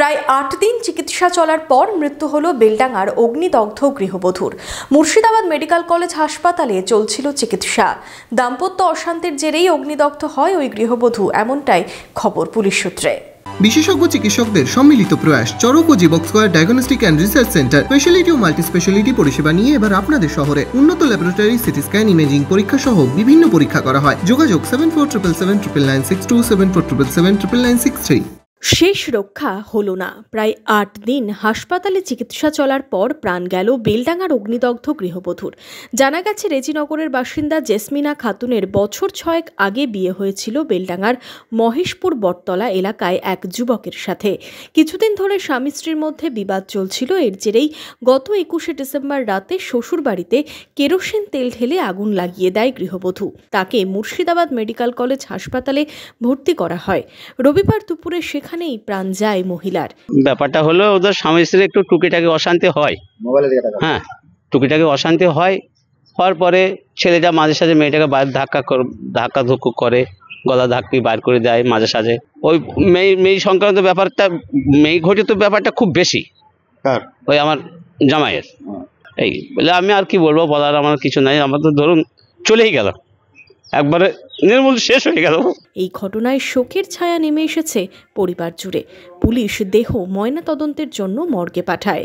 প্রায় ৮ দিন চিকিৎসা চলার পর মৃত্যু হল বেলডাঙ্গার অগ্নিদগ্ধ গৃহবধূর। মুর্শিদাবাদ মেডিকেল কলেজ হাসপাতালে চলছিল চিকিৎসা। দাম্পত্য অশান্তির জেরেই অগ্নিদগ্ধ হয় ওই গৃহবধূ, এমনটাই খবর পুলিশ সূত্রে। বিশেষজ্ঞ চিকিৎসকদের সম্মিলিত প্রয়াস চরক ও Jibak square diagnostic and research centre speciality ও মাল্টি স্পেশালিটি পরিষেবা নিয়ে এবার আপনাদের শহরে উন্নত ল্যাবরেটরি, সিটি স্ক্যান, ইমেজিং পরীক্ষা সহ বিভিন্ন পরীক্ষা করা হয়। যোগাযোগ 7477799627 7477799663। শেষ রক্ষা হলো না। প্রায় ৮ দিন হাসপাতালে চিকিৎসা চলার পর প্রাণ গেল বেলডাঙ্গার অগ্নিদগ্ধ গৃহবধূর। জানা গেছে, রেজিনগরের বাসিন্দা জেসমিনা খাতুনের বছর ৬ আগে বিয়ে হয়েছিল বেলডাঙ্গার মহেশপুর বটতলা এলাকায় এক যুবকের সাথে। কিছুদিন ধরে স্বামী স্ত্রীর মধ্যে বিবাদ চলছিল। এর জেরেই গত ২১শে ডিসেম্বর রাতে শ্বশুর বাড়িতে কেরোসিন তেল ঢেলে আগুন লাগিয়ে দেয় গৃহবধূ। তাকে মুর্শিদাবাদ মেডিকেল কলেজ হাসপাতালে ভর্তি করা হয়। রবিবার দুপুরে সেখানেই প্রাণ যায় মহিলার। ব্যাপারটা হলো, ওদের স্বামী স্ত্রীর একটু টুকিটাকি অশান্তি হয়। হ্যাঁ, টুকিটাকি অশান্তি হওয়ার পরে ছেলেটা মাঝে সাঝে মেয়েটাকে বাইরে ধাক্কা ধুক্কু করে, গলা ধাক্কি বাইর করে দেয় মাঝে সাঝে। ওই মেয়ে সংক্রান্ত ব্যাপারটা, মেয়ে ঘটিত ব্যাপারটা খুব বেশি ওই আমার জামাইয়ের। এই বলে আমি আর কি বলবো, বলার আমার কিছু নাই। আমার তো ধরুন চলেই গেল, একবারে নির্মূল শেষ হয়ে গেল। এই ঘটনায় শোকের ছায়া নেমে এসেছে পরিবার জুড়ে। পুলিশ দেহ ময়নাতদন্তের জন্য মর্গে পাঠায়।